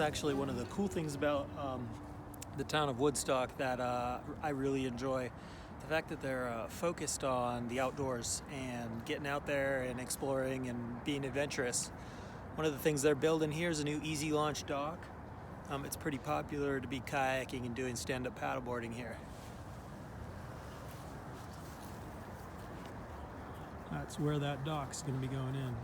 actually one of the cool things about the town of Woodstock that I really enjoy. The fact that they're focused on the outdoors and getting out there and exploring and being adventurous. One of the things they're building here is a new easy launch dock. It's pretty popular to be kayaking and doing stand-up paddleboarding here. That's where that dock's going to be going in.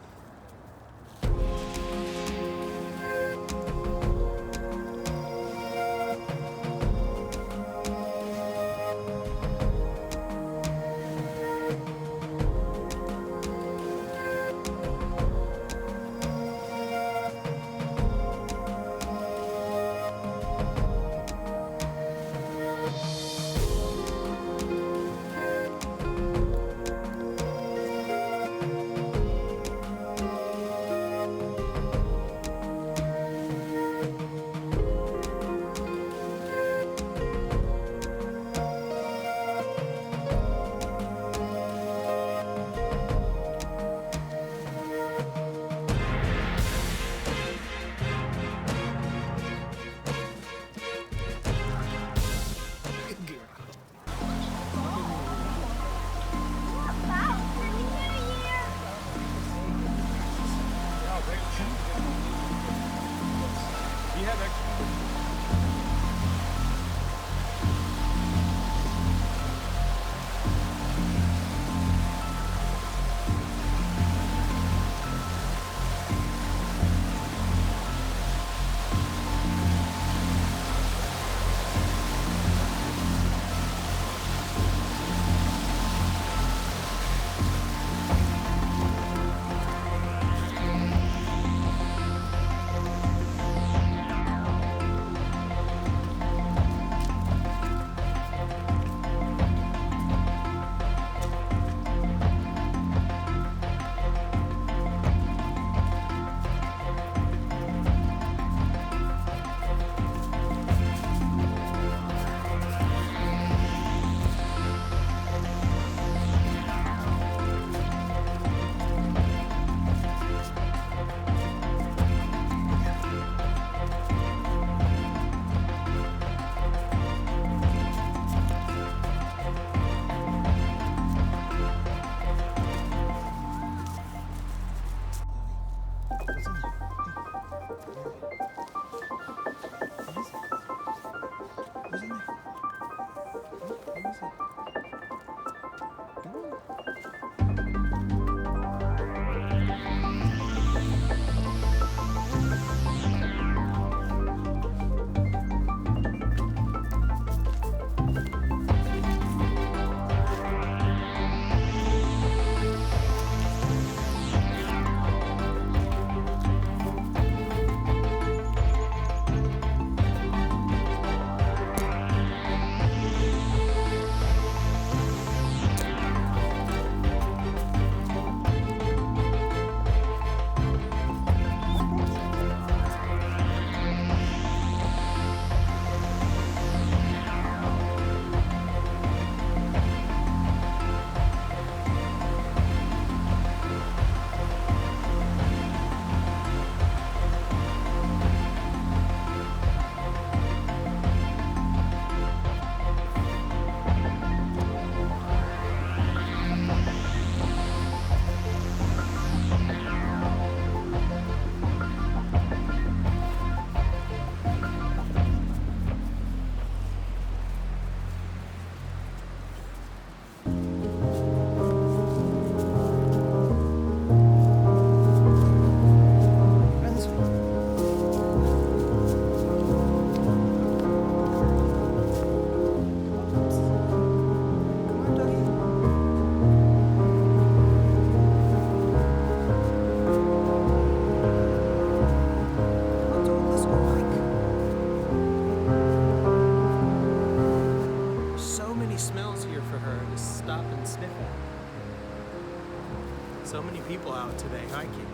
So many people out today hiking.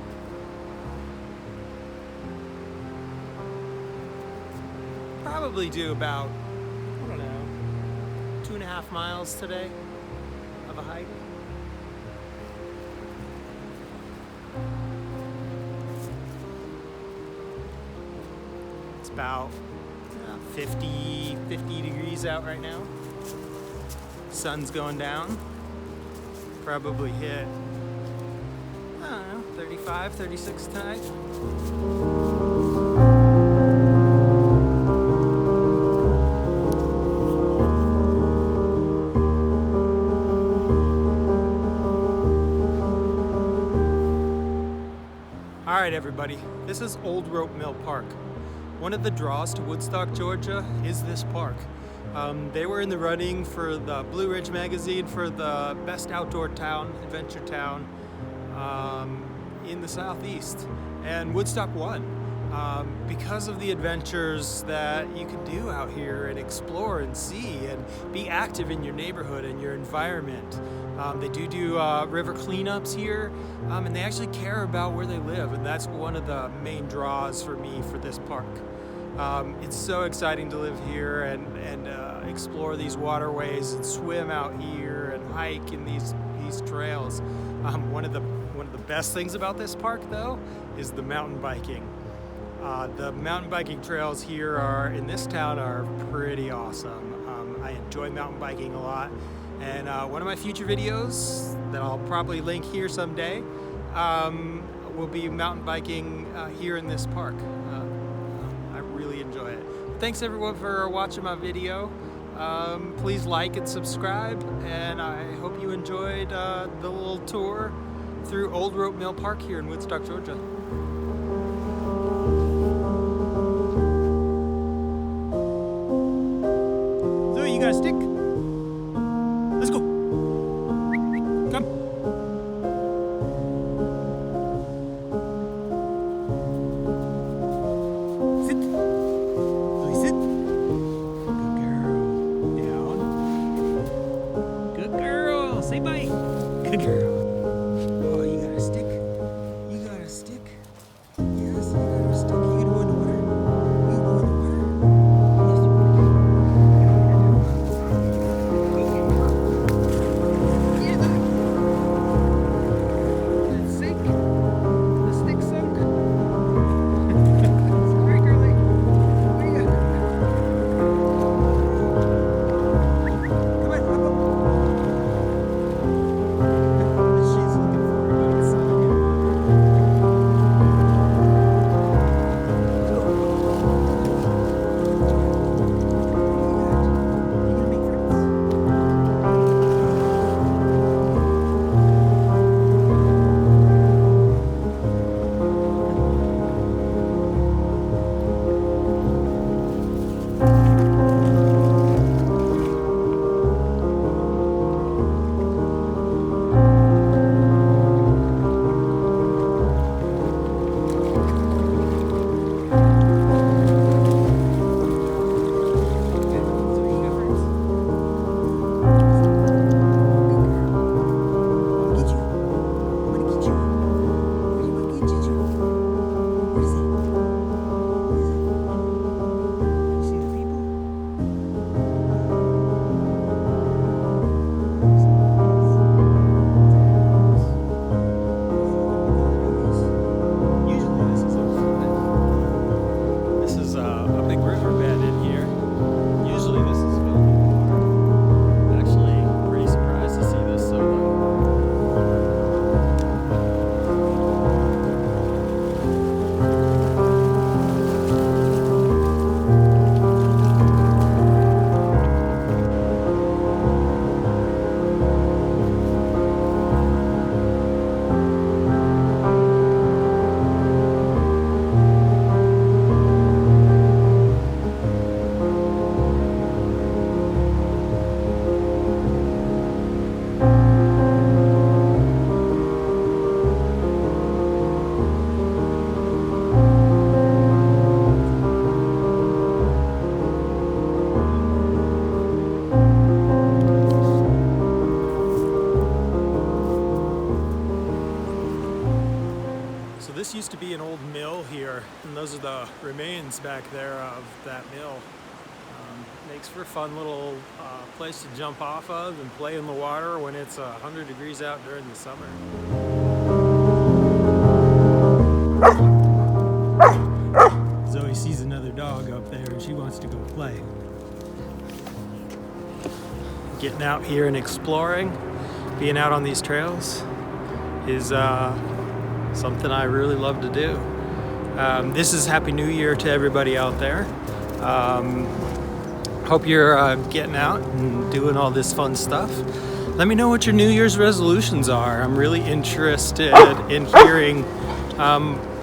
Probably do about, I don't know, 2.5 miles today of a hike. about 50 degrees out right now. Sun's going down. Probably hit, I don't know, 35, 36 tonight. All right, everybody, this is Old Rope Mill Park. One of the draws to Woodstock, Georgia is this park. They were in the running for the Blue Ridge magazine for the best outdoor town, adventure town in the Southeast. And Woodstock won because of the adventures that you can do out here and explore and see and be active in your neighborhood and your environment. They do river cleanups here, and they actually care about where they live, and that's one of the main draws for me for this park. It's so exciting to live here and explore these waterways and swim out here and hike in these trails. One of the best things about this park, though, is the mountain biking. The mountain biking trails here in this town are pretty awesome. I enjoy mountain biking a lot. And one of my future videos that I'll probably link here someday will be mountain biking here in this park. I really enjoy it. Thanks everyone for watching my video. Please like and subscribe, and I hope you enjoyed the little tour through Old Rope Mill Park here in Woodstock, Georgia. So you got a stick? Let's go. Come. Sit. Zoe, sit. Good girl. Down. Good girl. Say bye. Good girl. Oh, you got a stick? You got a stick? Yes, you got a stick. You gonna go in the water? You go in the water? Yes, you This used to be an old mill here, and those are the remains back there of that mill. Makes for a fun little place to jump off of and play in the water when it's 100 degrees out during the summer. Zoe sees another dog playing. Getting out here and exploring, being out on these trails is something I really love to do. This is Happy New Year to everybody out there. Hope you're getting out and doing all this fun stuff. Let me know what your New Year's resolutions are. I'm really interested in hearing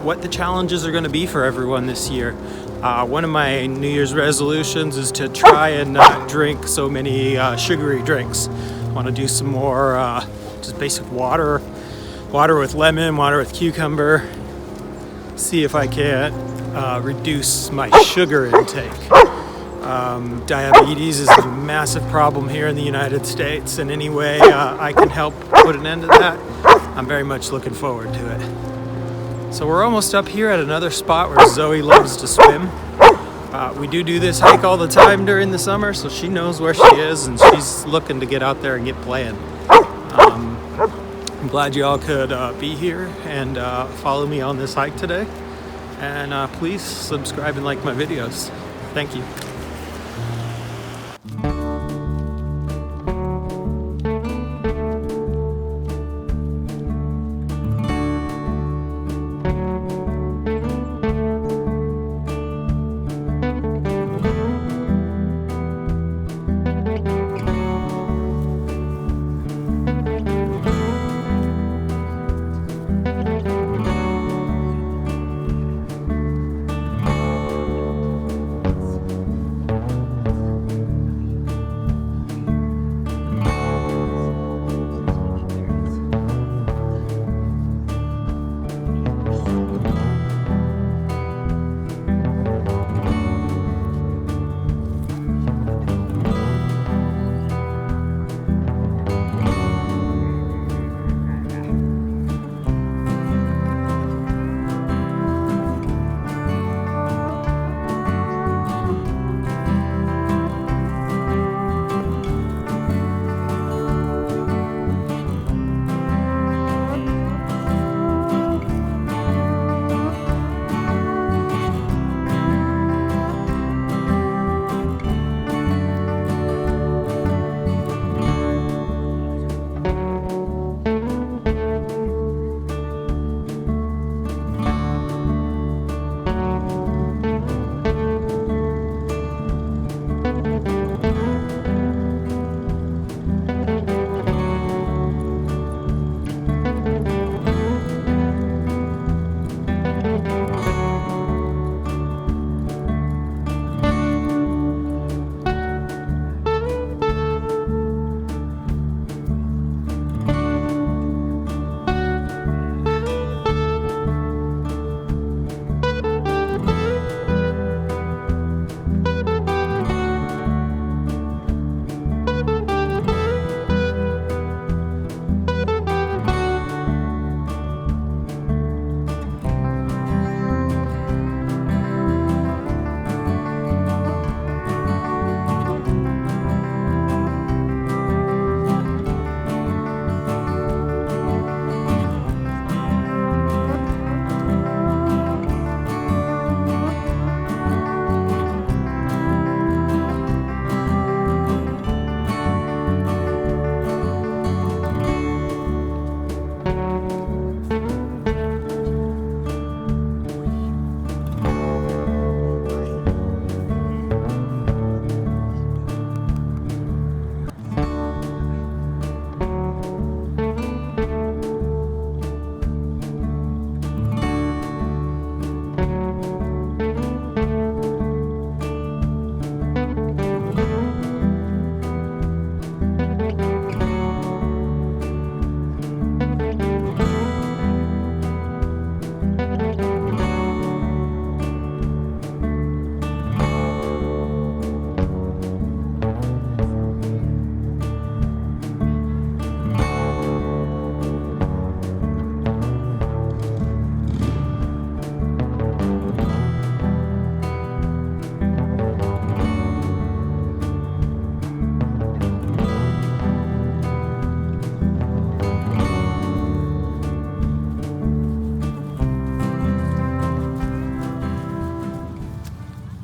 what the challenges are going to be for everyone this year. One of my New Year's resolutions is to try and not drink so many sugary drinks. I want to do some more just basic water with lemon, water with cucumber. See if I can't reduce my sugar intake. Diabetes is a massive problem here in the United States, and any way I can help put an end to that, I'm very much looking forward to it. So we're almost up here at another spot where Zoe loves to swim. We do this hike all the time during the summer, so she knows where she is, and she's looking to get out there and get playing. I'm glad you all could be here and follow me on this hike today. And please subscribe and like my videos. Thank you.